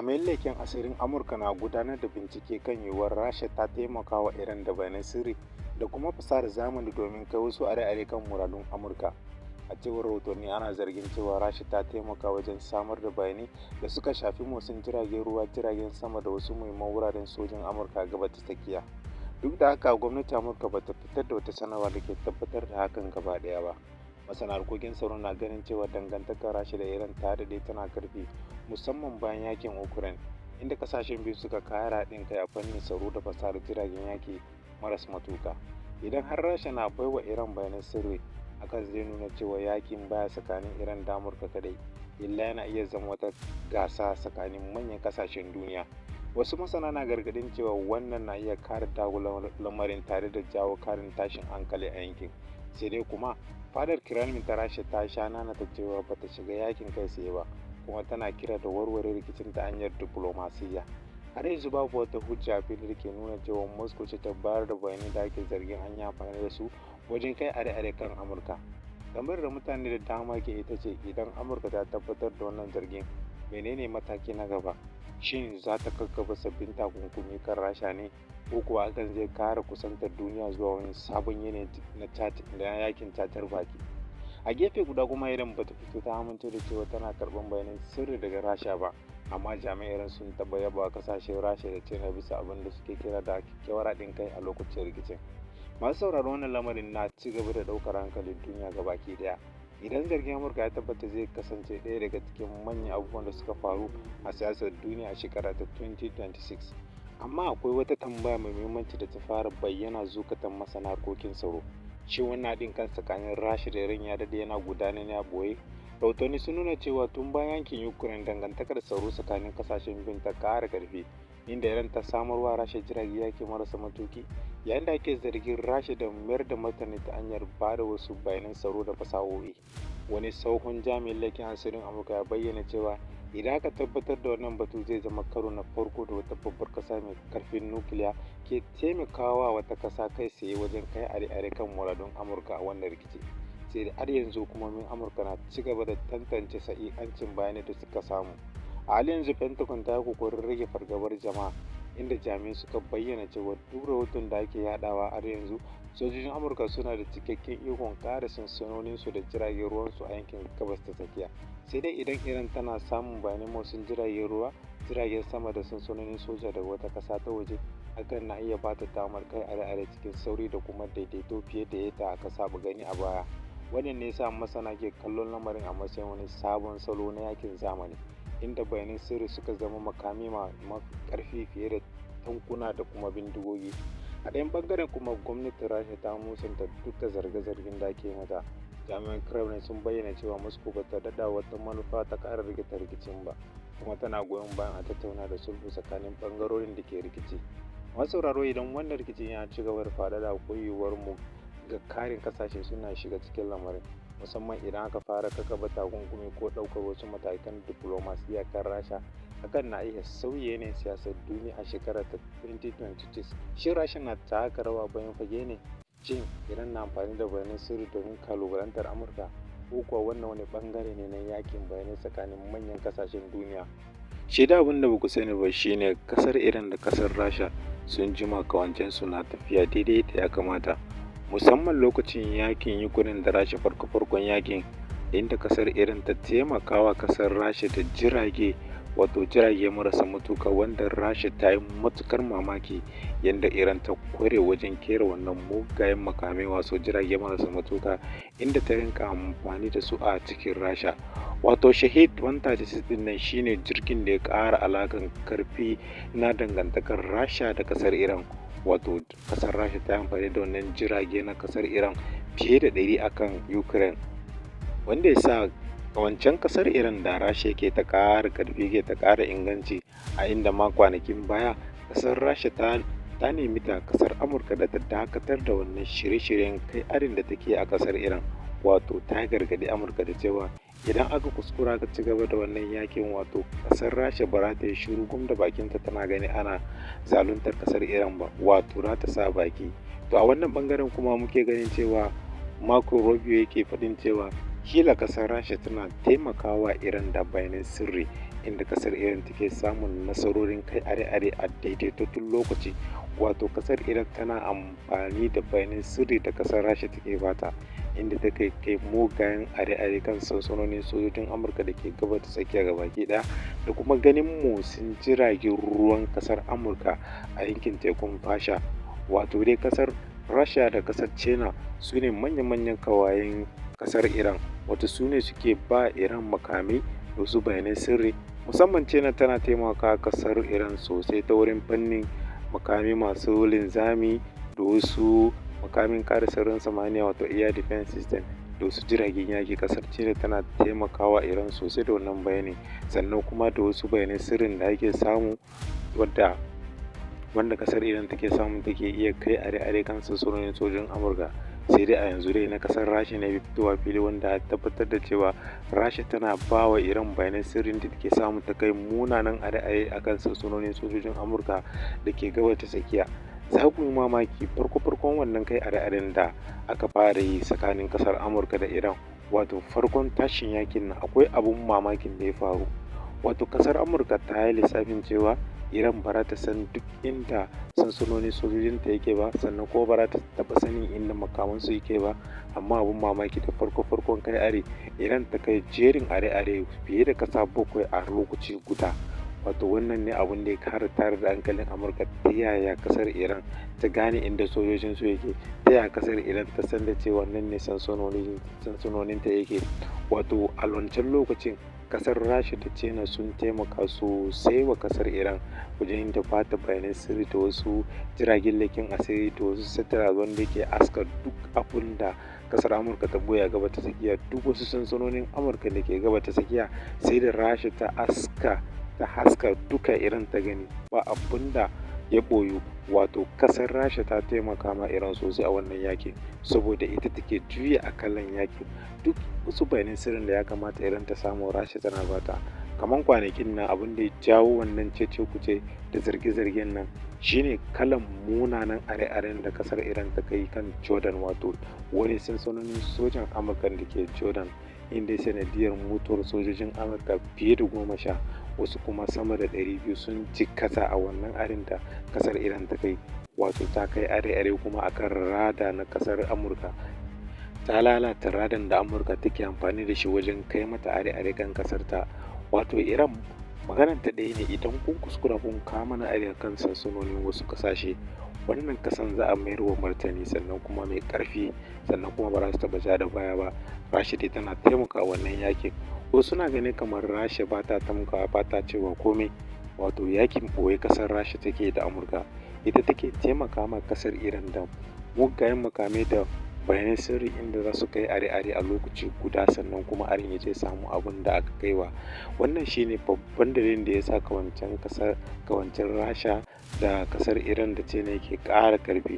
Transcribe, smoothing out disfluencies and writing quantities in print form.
Jami'an leƙen asirin Amurka na gudanar da bincike kan yiwuwar Rasha ta taimaka wa Iran da bayanan sirri da kuma fasahar zamani domin kai wasu hare-hare kan muradun Amurka. A cewar rahotanni, ana zargin cewa Rasha ta taimaka wajen samar da bayanai da suka shafi motsin jiragen ruwa, jiragen sama da wasu muhimman wuraren sojin Amurka a Gabas ta Tsakiya. Duk da haka, gwamnatin Amurka ba ta fitar da wata sanarwa da ke tabbatar da hakan gaba ɗaya ba. Masana harkokin tsaro na ganin cewa dangantakar Rasha da Iran ta daɗe tana ƙarfi, musamman bayan yakin Ukraine, inda ƙasashen biyu suka ƙara haɗin kai a fannin tsaro da fasahar jiragen yaƙi maras matuƙa. Idan har Rasha na baiwa Iran bayanan sirri, hakan zai nuna cewa yakin baya tsakanin Iran da Amurka kaɗai, illa yana iya zama wata gasa tsakanin manyan ƙasashen duniya. Wasu masana na gargaɗin cewa wannan na iya ƙara dagula lamarin tare da jawo ƙarin tashin hankali a yankin. Sai dai kuma, fadar Kremlin ta Rasha ta sha nanata cewa ba ta shiga yakin kai tsaye ba, kuma tana kira da warware rikicin ta hanyar diflomasiyya. Har yanzu babu wata hujja a fili da ke nuna cewa Moscow ce ta bayar da bayanan da ake zargin an yi amfani da su wajen kai hare-hare kan Amurka. Tambayar da mutane da dama ke ita ce, idan Amurka ta tabbatar da wannan zargin, menene mataki na gaba? Shin za ta kakkaba sabbin takunkumi kan Rasha ne, ko kuwa hakan zai ƙara kusantar duniya zuwa wani sabon yanayi na yakin cacar baki? A gefe guda kuma, Iran ba ta fito ta amince da cewa tana karɓar bayanan sirri daga Rasha ba, amma jami'an Iran sun taɓa yaba ƙasashen Rasha da China bisa abin da suke kira da kyakkyawar haɗin kai a lokacin rikicin. Masu sauraron wannan lamarin na ci gaba da ɗaukar hankalin duniya gabaki ɗaya. Idan zargin Amurka ya tabbata, zai kasance ɗaya daga cikin manyan abubuwan da suka faru a siyasar duniya a shekara ta 2026. Amma akwai wata tambaya mai muhimmanci da ta fara bayyana zukatan masana harkokin tsaro. Shin wannan haɗin kan tsakanin Rasha da Iran ya daɗe yana gudana ne a ɓoye? Rahotanni sun nuna cewa tun bayan yakin Ukraine, dangantakar tsaro tsakanin ƙasashen biyun ta ƙara ƙarfi, inda Iran ta samar wa Rasha jiragen yaƙi marasa matuƙi, yayin da ake zargin Rasha da mayar da martani ta hanyar ba da wasu bayanan tsaro da fasahohi. Wani tsohon jami'in leƙen asirin Amurka ya bayyana cewa idan aka tabbatar da wannan batu, zai zama karo na farko da wata babbar ƙasa mai ƙarfin nukiliya ke taimakawa wata ƙasa kai tsaye wajen kai hare-hare kan muradun Amurka a wannan rikici. Sai da har yanzu hukumomin Amurka na ci gaba da tantance sahihancin bayanan da suka samu. A halin yanzu, Pentagon ta yi ƙoƙarin rage fargabar jama'a, inda jami'ai suka bayyana cewa duk rahoton da ake yaɗawa har yanzu, sojojin Amurka suna da cikakken ikon kare sansanoninsu da jiragen ruwansu a yankin Gabas ta Tsakiya. Sai dai idan Iran tana samun bayanan motsin jiragen ruwa, jiragen sama da sansanonin soja daga wata ƙasa ta waje, hakan na iya ba ta damar kai hare-hare cikin sauri da kuma daidaito fiye da yadda aka saba gani a baya. Wannan ne yasa masana ke kallon lamarin a matsayin wani sabon salo na yakin zamani, inda bayanan sirri suka zama makami mafi ƙarfi fiye da tankuna da kuma bindigogi. A ɗayan ɓangaren kuma, gwamnatin Rasha ta musanta duka zarge-zargen da ake mata. Jami'an Kremlin sun bayyana cewa Moscow ba ta daɗa wata manufa ta ƙara rikita rikicin ba, kuma tana goyon bayan a tattauna da sulhu tsakanin ɓangarorin da ke rikici. Masu sauraro, idan wannan rikicin ya ci gaba da faɗaɗa, akwai yiwuwar mu ga ƙarin ƙasashe suna shiga cikin lamarin, musamman idan aka fara kakaba takunkumi ko ɗaukar wasu matakan diflomasiyya kan Rasha. Hakan na iya sauya yanayin siyasar duniya a shekarar ta 2026. Shin Rasha na taka rawa bayan fage ne? Shin Iran na amfani da bayanan sirri domin kalubalantar Amurka, ko kuwa wannan wani ɓangare ne na yakin bayanai tsakanin manyan ƙasashen duniya? Shaida abin da ba ku sani ba shine ƙasar Iran da ƙasar Rasha sun jima ƙawancensu na tafiya daidai da ya kamata, musamman lokacin yakin Ukraine da Rasha farko-farkon yakin, inda ƙasar Iran ta taimaka wa ƙasar Rasha da jirage marasa matuƙa, wanda Rasha ta yi matuƙar mamaki yadda Iran ta ƙware wajen ƙera wannan mugayen makamai jirage marasa matuƙa, inda ta rinƙa amfani da su a cikin Rasha. Shahed 136 ɗin nan shine jirgin da ya ƙara alaƙar ƙarfi na dangantakar Rasha da ƙasar Iran. Ƙasar Rasha ta yi amfani da wannan jirage na ƙasar Iran fiye da 100 akan Ukraine, wanda ya sa ƙawancen ƙasar Iran da Rasha ke ta ƙara ƙarfi, ke ta ƙara inganci, a inda ma kwanakin baya ƙasar Rasha ta nemi ƙasar Amurka da ta dakatar da wannan shirye-shiryen kai harin da take a ƙasar Iran. Ta gargaɗi Amurka da cewa idan aka kuskura aka ci gaba da wannan yakin, ƙasar Rasha ba za ta yi shiru gum da bakinta tana gani ana zaluntar ƙasar Iran ba, za ta sa baki. A wannan ɓangaren kuma muke ganin cewa Marco Rubio yake faɗin cewa kila ƙasar Rasha tana taimakawa Iran da bayanan sirri, inda kasar Iran take samun nasarorin kai are-are a daidaitattun lokaci. Wato kasar Iran tana amfani da bayanan sirri da kasar Rasha take bata, inda take kai mugayen are-are kan sansanonin sojojin Amurka da ke gabas ta tsakiya gabaki ɗaya, da kuma ganin motsin jiragen ruwan kasar Amurka a yankin tekun Fasha. Wato dai kasar Rasha da kasar China su ne manya-manyan kawayen kasar Iran, wato su ne suke ba Iran makamai da wasu bayanan sirri. Musamman China tana taimakawa kasar Iran sosai ta wurin fannin makamai masu linzami da wasu makamin kare sararin samaniya, wato air defense system, da wasu jiragen yaki. Kasar China tana taimakawa Iran sosai da wannan bayani, sannan kuma da wasu bayanan sirrin da ake samu wanda kasar Iran take samu, take iya kai are-are kan sansanonin sojojin Amurka. Sai dai a yanzu dai na kasar Rasha ne fitowa fili, wanda ya tabbatar da cewa Rasha tana ba wa Iran bayanan sirrin da take samu ta kai munanan are-are akan sansanonin sojojin Amurka da ke gabas ta tsakiya. Za ku yi mamaki, farko-farkon wannan kai are-aren da aka fara yi tsakanin kasar Amurka da Iran, wato farkon tashin yakin nan akwai abun mamakin da ya faru. Wato kasar Amurka ta yi lissafin cewa Iran ba za ta san duk inda sansanonin sojojinta yake ba, sannan kuma ba za ta taɓa sanin inda makamansu yake ba. Amma abun mamaki, da farko-farkon kai are, Iran ta kai jerin are-are fiye da kasa 7 a lokaci guda. Wato wannan ne abun da ya kara tayar da hankalin Amurka, ta yaya kasar Iran ta gane inda sojojinsu yake, ta yaya kasar Iran ta san da cewa nan ne sansanoninta yake. Wato a wancan lokacin kasar Rasha da China sun taimaka sosai wa kasar Iran wajen ta bata bayanan sirri da wasu jiragen leƙen asiri da wasu satellite wanda ke aska duk abun da kasar Amurka ta boye a gabas ta tsakiya. Duk wasu sansanonin Amurka da ke gabas ta tsakiya sai da Rasha ta haska duka Iran ta gani, ba abun da ya ɓoyu. Wato kasar Rasha ta taimaka ma Iran sosai a wannan yakin, saboda ita take juya akalan yakin. Duk wasu bayanan sirrin da ya kamata Iran ta samu, Rasha tana bata. Kamar kwanakin nan, abin da ya jawo wannan cece-kuce da zarge-zargen nan shine kalan munanan are-aren da kasar Iran ta kai kan Jordan, wato wani sansanonin sojan Amurka da ke Jordan, inda sanadiyar mutuwar sojojin Amurka fiye da 10, wasu kuma sama da 200 sun jikkata a wannan harin da kasar Iran ta kai. Wato ta kai are-are kuma akan rada na kasar Amurka, ta lalata radan da Amurka take amfani da shi wajen kai mata are-are kan kasar ta. Wato Iran, maganar ta ɗaya ne, idan kun kuskura kun kawo mana are kan sansanonin wasu ƙasashe, wannan kasan za a mayar wa martani, sannan kuma mai ƙarfi, sannan kuma ba za su taɓa ja da baya ba. Rasha dai tana taimaka wannan yakin. Wasu suna ganin kamar Rasha ba ta taimakawa, ba ta cewa komai. Wato yakin ɓoye kasar Rasha take da Amurka, ita take taimaka ma kasar Iran da mugayen makamai da bayanan sirri, inda za su kai are-are a lokaci guda, sannan kuma arin ya je samu abun da aka kaiwa. Wannan shine babban dalilin da ya sa kawancen Rasha da kasar Iran da China yake ƙara ƙarfi.